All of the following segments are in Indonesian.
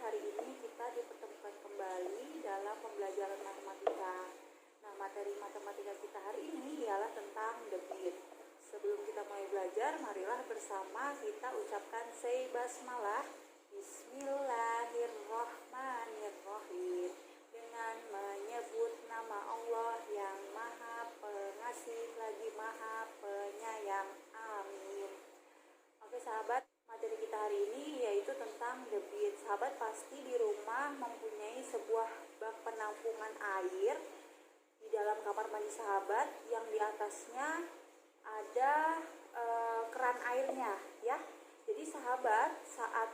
hari ini kita dipertemukan kembali dalam pembelajaran matematika. Nah, materi matematika kita hari ini ialah tentang debit. Sebelum kita mulai belajar, marilah bersama kita ucapkan say basmalah. Bismillahirrahmanirrahim. Dengan menyebut nama Allah yang Maha Pengasih lagi Maha Penyayang. Amin. Oke sahabat, materi kita hari ini yaitu tentang debit. Sahabat pasti di rumah mempunyai sebuah bak penampungan air di dalam kamar mandi sahabat yang di atasnya ada keran airnya ya. Jadi sahabat saat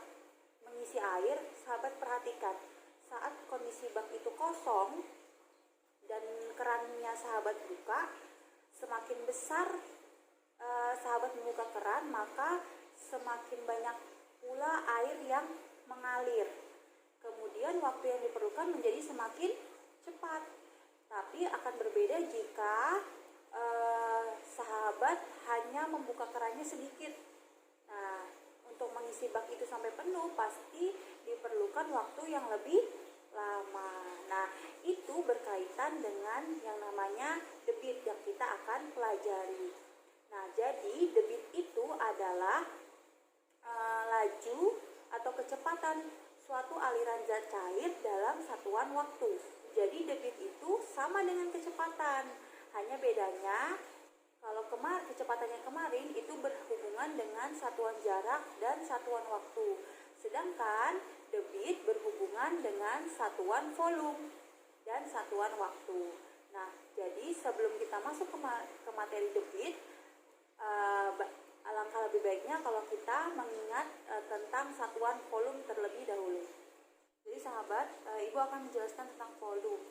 mengisi air, sahabat perhatikan saat kondisi bak itu kosong dan kerannya sahabat buka, semakin besar sahabat membuka keran, maka semakin banyak pula air yang mengalir. Kemudian waktu yang diperlukan menjadi semakin cepat. Tapi akan berbeda jika sahabat hanya membuka kerannya sedikit. Nah, untuk mengisi bak itu sampai penuh pasti diperlukan waktu yang lebih lama. Nah, itu berkaitan dengan yang namanya debit yang kita akan pelajari. Nah, jadi debit itu adalah laju atau kecepatan suatu aliran zat cair dalam satuan waktu. Jadi debit itu sama dengan kecepatan. Hanya bedanya kalau kecepatannya kemarin itu berhubungan dengan satuan jarak dan satuan waktu. Sedangkan debit berhubungan dengan satuan volume dan satuan waktu. Nah, jadi sebelum kita masuk ke materi debit, alangkah lebih baiknya kalau kita mengingat tentang satuan volume terlebih dahulu. Jadi sahabat, Ibu akan menjelaskan tentang volume.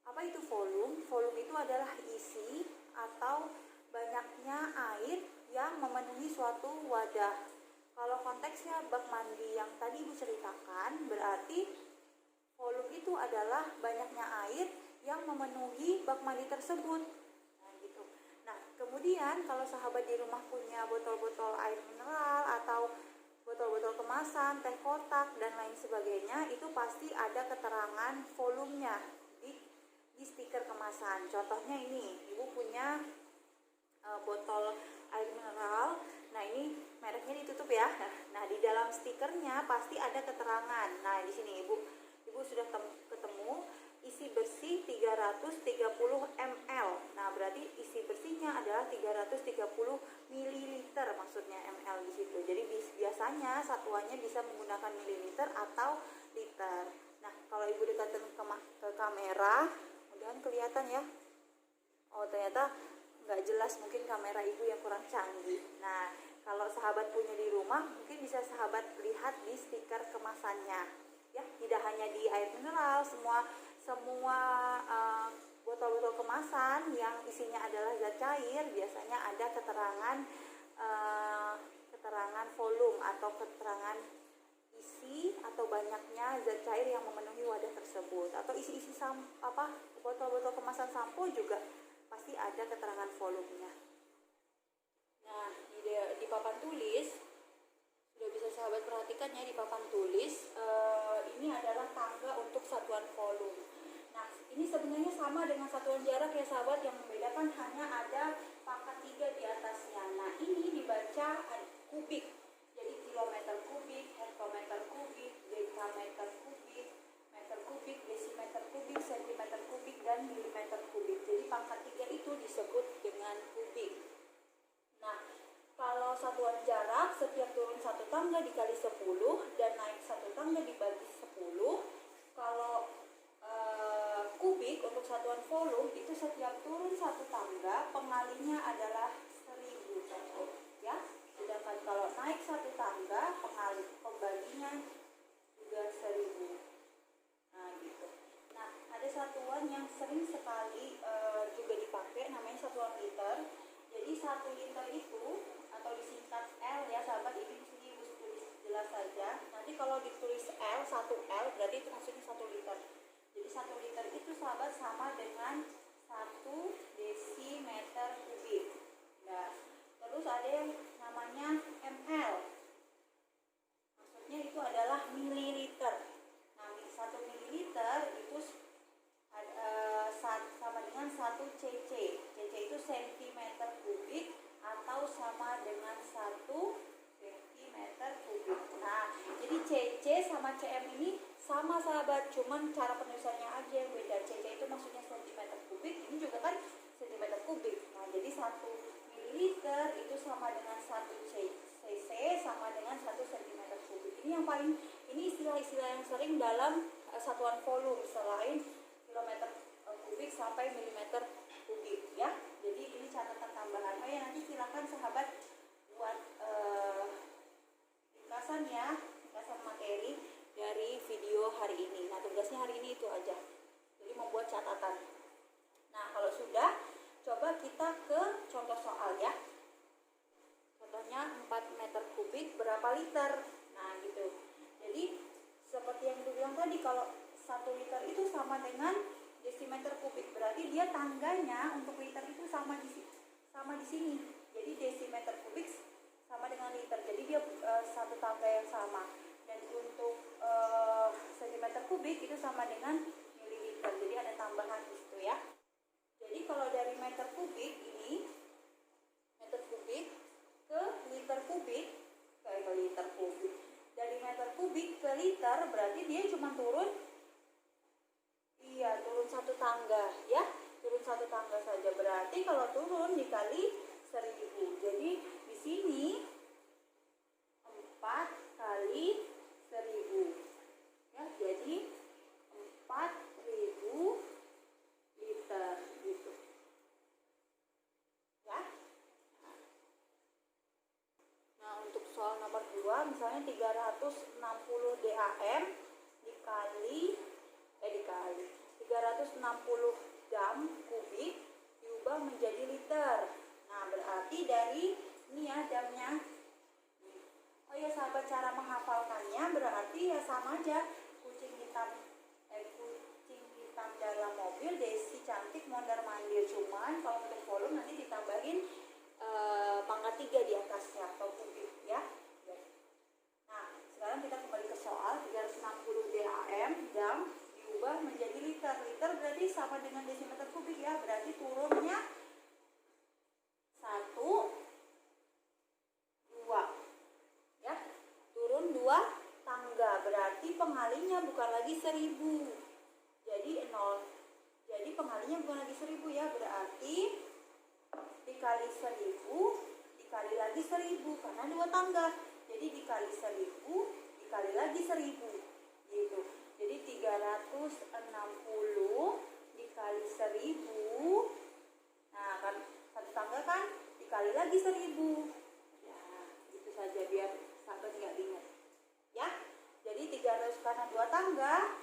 Apa itu volume? Volume itu adalah isi atau banyaknya air yang memenuhi suatu wadah. Kalau konteksnya bak mandi yang tadi Ibu ceritakan, berarti volume itu adalah banyaknya air yang memenuhi bak mandi tersebut. Nah, kemudian kalau sahabat di rumah punya botol-botol air mineral atau botol-botol kemasan, teh kotak, dan lain sebagainya, itu pasti ada keterangan volumenya di stiker kemasan. Contohnya ini, Ibu punya botol air mineral. Nah, ini mereknya ditutup ya. Nah, di dalam stikernya pasti ada keterangan. Nah, di sini Ibu sudah ketemu isi bersih 330 ml. Nah, berarti isi bersihnya adalah 330 ml maksudnya ml di situ. Jadi biasanya satuannya bisa menggunakan mililiter atau liter. Nah, kalau Ibu dekatkan ke kamera, mudah-mudahan kelihatan ya. Oh, ternyata nggak jelas, mungkin kamera Ibu yang kurang canggih. Nah, kalau sahabat punya di rumah, mungkin bisa sahabat lihat di stiker kemasannya. Ya, tidak hanya di air mineral, semua botol-botol kemasan yang isinya adalah zat cair biasanya ada keterangan volume atau keterangan isi atau banyaknya zat cair yang memenuhi wadah tersebut. Atau isi-isi botol-botol kemasan sampo juga pasti ada keterangan volumenya. Nah, di papan tulis sudah bisa sahabat perhatikan ya, di papan tulis ini adalah tangga untuk satuan volume. Nah, ini sebenarnya sama dengan satuan jarak ya sahabat, yang membedakan hanya ada pangkat 3 di atasnya. Nah, ini dibaca kubik. Jadi kilometer kubik, hektometer kubik, dekameter kubik, meter kubik, desimeter kubik, sentimeter kubik, dan milimeter kubik. Jadi pangkat 3 itu disebut dengan kubik. Nah, kalau satuan jarak, setiap turun 1 tangga dikali 10 dan naik 1 tangga dibagi 10. Kalau kubik untuk satuan volume itu setiap turun 1 tangga pengalinya adalah 1000 ya. Sedangkan kalau naik 1 tangga pembaginya juga 1000. Nah, gitu. Nah, ada satuan yang sering sekali juga dipakai, namanya satuan liter. Jadi 1 liter itu atau disingkat L ya sahabat, ini di sini Ibu tulis jelas saja. Nanti kalau ditulis L, 1 L berarti itu maksudnya 1 liter. Jadi 1 liter itu sahabat sama dengan 1 desimeter kubik. Nah, terus ada yang namanya ml. Maksudnya itu adalah mililiter. sama dengan 1 cm kubik. Nah, jadi CC sama CM ini sama sahabat, cuman cara penulisannya aja yang beda. CC itu maksudnya cm kubik, ini juga kan cm kubik. Nah, jadi 1 ml itu sama dengan 1 cc sama dengan 1 cm kubik. Ini yang paling, ini istilah-istilah yang sering dalam satuan volume selain kilometer kubik sampai milimeter kubik ya. Jadi ini catatan tambahan. Oh ya, nanti silakan sahabat buat ringkasan ya, ringkasan materi dari video hari ini. Nah, tugasnya hari ini itu aja. Jadi membuat catatan. Nah, kalau sudah, coba kita ke contoh soal ya. Contohnya 4 meter kubik berapa liter? Nah, gitu. Jadi seperti yang gue bilang tadi, kalau 1 liter itu sama dengan desimeter kubik, berarti dia tangganya untuk liter itu sama di sini. Jadi desimeter kubik sama dengan liter. Jadi dia satu tangga yang sama. Dan untuk sentimeter kubik itu sama dengan mililiter. Jadi ada tambahan di situ ya. Jadi kalau dari meter kubik ini, meter kubik ke liter kubik, ke liter kubik. Dari meter kubik ke liter berarti dia cuma turun satu tangga ya, turun satu tangga saja. Berarti kalau turun dikali 1000. Jadi di sini 4 kali 1000 ya, jadi 4000 liter gitu ya. Nah, untuk soal nomor 2 misalnya 360 DAM dikali 360 gram kubik diubah menjadi liter. Nah, berarti dari ini ya damnya. Oh ya sahabat, cara menghafalkannya berarti ya sama aja. Kucing hitam dalam mobil, Desi cantik mondar mandir. Cuman kalau untuk volume nanti ditambahin pangkat 3 di atasnya atau kubik ya. Nah, sekarang kita kembali ke soal. 360 DAM diubah menjadi liter. Liter berarti sama dengan desimeter kubik ya. Berarti turunnya 1, 2 ya. Turun 2 tangga. Berarti pengalinya bukan lagi 1000. Jadi 0. Jadi pengalinya bukan lagi 1000 ya. Berarti dikali 1000 dikali lagi 1000 karena 2 tangga. Jadi dikali 1000 dikali lagi 1000 gitu. Jadi 360 dikali 1000. Nah, kan satu tangga kan dikali lagi 1000. Ya, itu saja biar sahabat nggak ingat. Ya. Jadi 300 karena 2 tangga.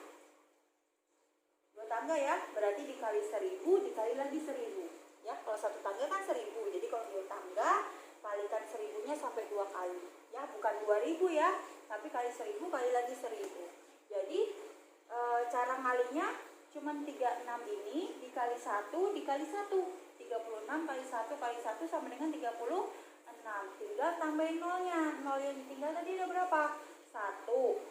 2 tangga ya, berarti dikali 1000 dikali lagi 1000. Ya, kalau satu tangga kan 1000. Jadi kalau 2 tangga kalikan 1000-nya sampai 2 kali. Ya, bukan 2000 ya, tapi kali 1000 kali lagi 1000. Jadi cara ngalinya cuma 36 ini dikali 1 dikali 1. 36 kali 1 kali 1 sama dengan 36. Tinggal tambahin nolnya. Nol yang ditinggal tadi ada berapa? 1, 2,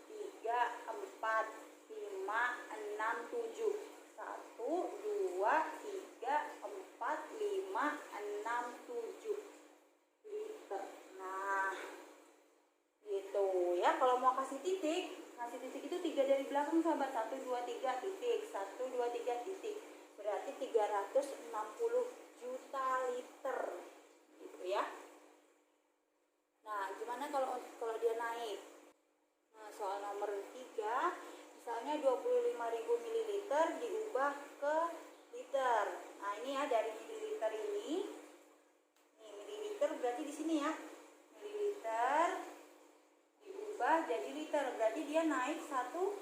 3, 4, 5, 6, 7. 1, 2, 3, 4, 5, 6, 7 liter. Nah, gitu ya. Kalau mau kasih titik, ngasih titik itu 3 dari belakang sahabat. 1, 2, 3 titik. 1, 2, 3 titik. Berarti 360 juta liter gitu ya. Nah, gimana kalau dia naik? Nah, soal nomor 3, misalnya 25.000 ml diubah ke liter. Nah, ini ya dari mililiter ini. Nih, mililiter berarti di sini ya. Mililiter diubah jadi liter. Berarti dia naik satu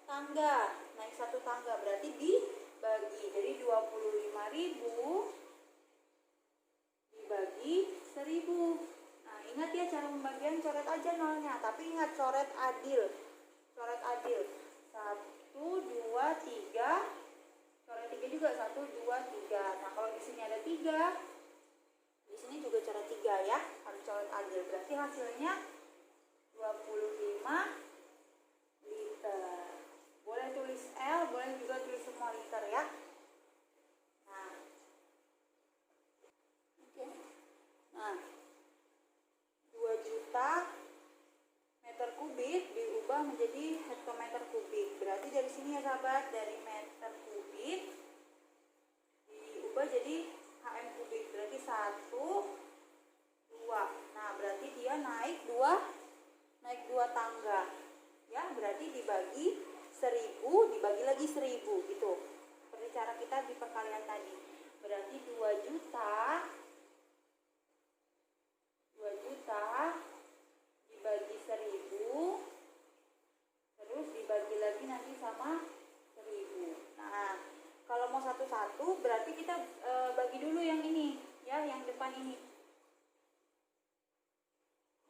tangga. Naik satu tangga berarti dibagi. Jadi 25.000 dibagi 1000. Nah, ingat ya cara pembagian, coret aja nolnya, tapi ingat coret adil. Coret adil. 1, 2, 3. Coret 3 juga. 1, 2, 3. Nah, kalau di sini ada 3, di sini juga coret 3 ya. Harus coret adil. Berarti hasilnya 25 liter. Boleh tulis L, boleh juga tulis semua liter ya. Nah, diubah menjadi hektometer kubik. Berarti dari sini ya sahabat, dari meter kubik diubah jadi HM kubik. Berarti 1, 2. Nah, berarti dia naik 2 tangga. Ya, berarti dibagi 1000, dibagi lagi 1000 gitu. Seperti cara kita di perkalian tadi. Berarti 2 juta dibagi 1000, terus dibagi lagi nanti sama 1000. Nah, kalau mau satu-satu berarti kita bagi dulu yang ini, ya, yang depan ini.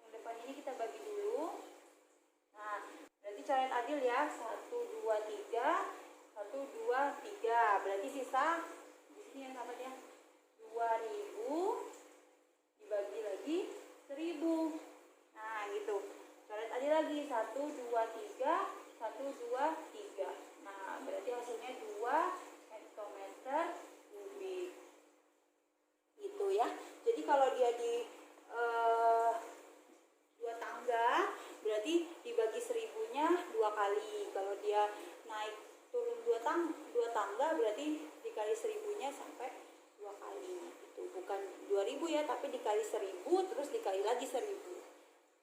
Yang depan ini kita bagi dulu. Nah, berarti coret adil ya, 1, 2, 3, 1, 2, 3. Berarti sisa di sini ya sahabat ya, 2000 dibagi lagi 1000. Nah, gitu. Coret adil lagi, 1, 2, 3, 1, 2, 3. Nah, berarti hasilnya 2 hektometer kubik. Gitu ya. Jadi kalau dia di 2 tangga, berarti dibagi 1000-nya 2 kali. Kalau dia naik turun 2 tangga, berarti dikali 1000-nya sampai 2 kali. Itu bukan 2000 ya, tapi dikali 1000 terus dikali lagi 1000.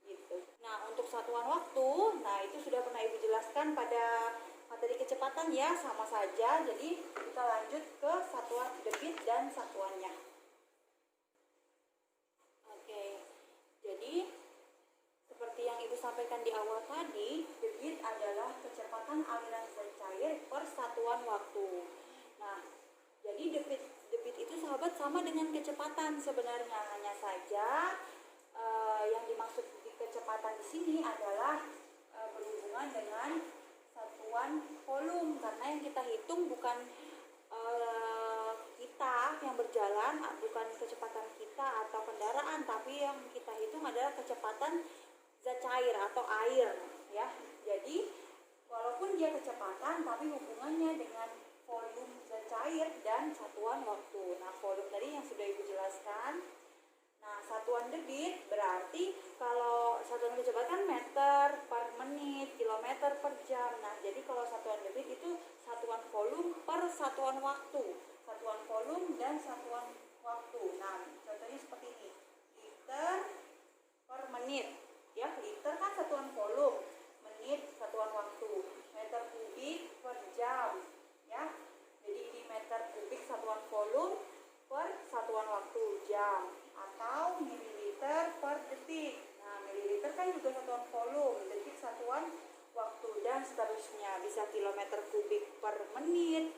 Gitu. Nah, untuk satuan waktu, nah itu sudah pernah Ibu jelaskan pada materi kecepatan ya, sama saja. Jadi kita lanjut ke satuan debit dan satuannya. Oke. Jadi seperti yang Ibu sampaikan di awal tadi, debit adalah kecepatan aliran zat cair per satuan waktu. Nah, jadi debit itu sahabat sama dengan kecepatan sebenarnya, hanya saja yang dimaksud di kecepatan di sini adalah berhubungan dengan satuan volume, karena yang kita hitung bukan kita yang berjalan, bukan kecepatan kita atau kendaraan, tapi yang kita hitung adalah kecepatan zat cair atau air ya. Jadi walaupun dia kecepatan, tapi hubungannya dengan volume zat cair dan satuan waktu. Nah, volume tadi yang sudah Ibu jelaskan. Nah, satuan debit berarti kalau satuan kecepatan meter per menit, kilometer per jam. Nah, jadi kalau satuan debit itu satuan volume per satuan waktu. Satuan volume dan satuan waktu. Nah, contohnya seperti ini. Liter per menit. Ya, liter kan satuan volume, menit satuan waktu. Meter kubik per jam. Ya. Jadi ini meter kubik satuan volume per satuan waktu jam, atau mililiter per detik. Nah, mililiter kan juga satuan volume, detik satuan waktu, dan seterusnya. Bisa kilometer kubik per menit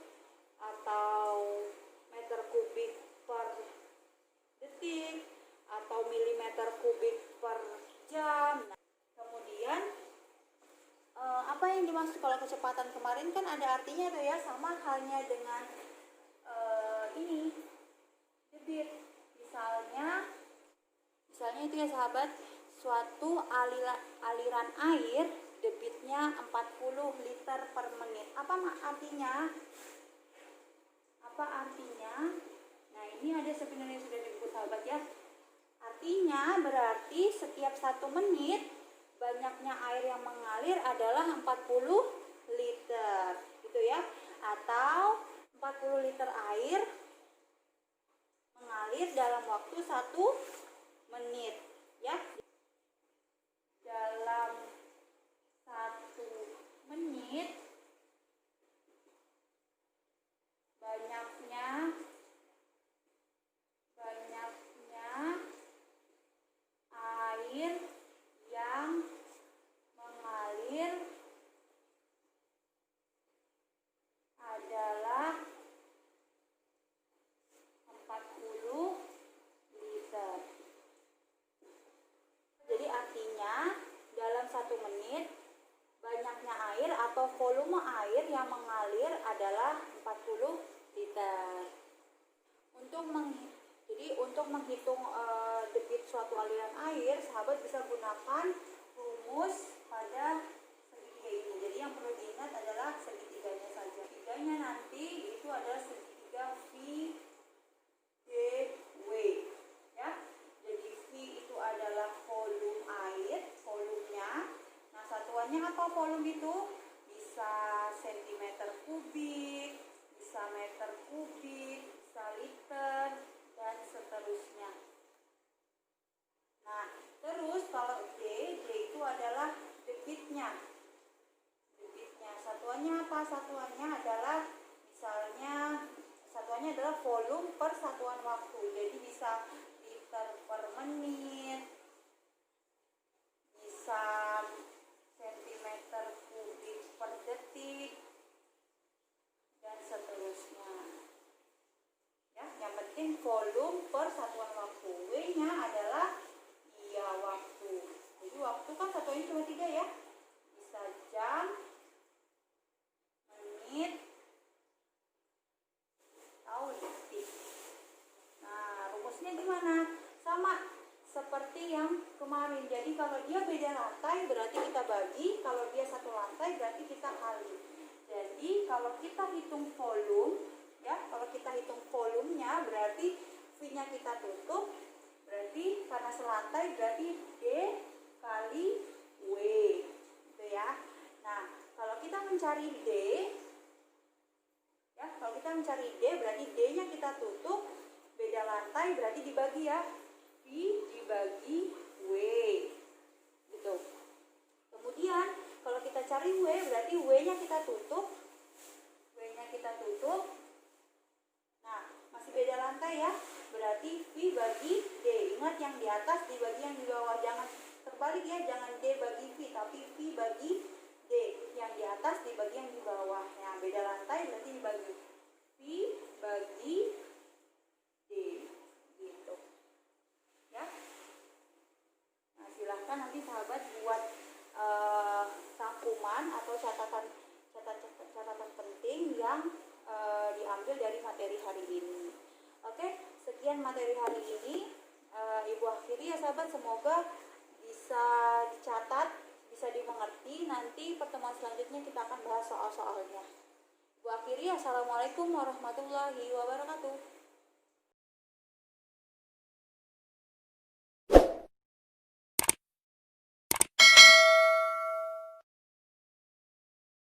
atau meter kubik per detik atau milimeter kubik per jam. Nah, kemudian apa yang dimaksud kalau kecepatan kemarin kan ada artinya tuh ya, sama halnya dengan ini debit. Misalnya itu ya sahabat, suatu aliran air debitnya 40 liter per menit. Apa artinya? Nah, ini ada sebenarnya sudah di buku sahabat ya. Artinya berarti setiap 1 menit banyaknya air yang mengalir adalah 40 liter. Gitu ya. Atau 40 liter air mengalir dalam waktu 1 menit ya. Dalam 1 menit banyaknya air yang mengalir adalah 40 liter. Jadi artinya dalam 1 menit banyaknya air atau volume air yang mengalir adalah 40 liter. Untuk menghitung debit suatu aliran air, sahabat bisa gunakan rumus pada segitiga ini. Jadi yang perlu diingat adalah segitiganya saja. Segitiganya nanti itu adalah segitiga V D W ya. Jadi V itu adalah volume air, volumenya. Nah, satuannya apa volume itu? Bisa sentimeter kubik, bisa meter kubik, bisa liter, dan seterusnya. Nah, terus kalau D itu adalah debitnya. Debitnya, satuannya apa? Satuannya adalah, misalnya, satuannya adalah volume per satuan waktu. Jadi bisa liter per menit, bisa sentimeter kubik per detik, dan seterusnya. Ya, yang penting volume per satuan waktu. W-nya adalah waktu. Jadi waktu kan satuannya cuma 3 ya. Bisa jam, menit, atau detik. Nah, rumusnya gimana? Sama seperti yang kemarin. Jadi kalau dia beda lantai berarti kita bagi, kalau dia satu lantai berarti kita kali. Jadi kalau kita hitung volume, ya, kalau kita hitung volumenya berarti V-nya kita tutup, berarti karena selantai berarti D kali W, gitu ya. Nah, kalau kita mencari D, ya, kalau kita mencari D berarti D-nya kita tutup, beda lantai berarti dibagi ya, V dibagi W, gitu. Kemudian kalau kita cari W berarti W-nya kita tutup, W-nya kita tutup. Nah, masih beda lantai ya, berarti V bagi D. Ingat yang di atas dibagi yang di bawah, jangan terbalik ya, jangan D bagi V, tapi V bagi D. Yang di atas dibagi yang di bawah. Nah, beda lantai berarti dibagi V bagi D, gitu. Ya. Nah, silahkan nanti sahabat buat rangkuman atau catatan penting yang diambil dari materi hari ini. Oke, sekian materi hari ini. Ibu akhiri ya sahabat, semoga bisa dicatat, bisa dimengerti. Nanti pertemuan selanjutnya kita akan bahas soal-soalnya. Ibu akhiri, assalamualaikum warahmatullahi wabarakatuh.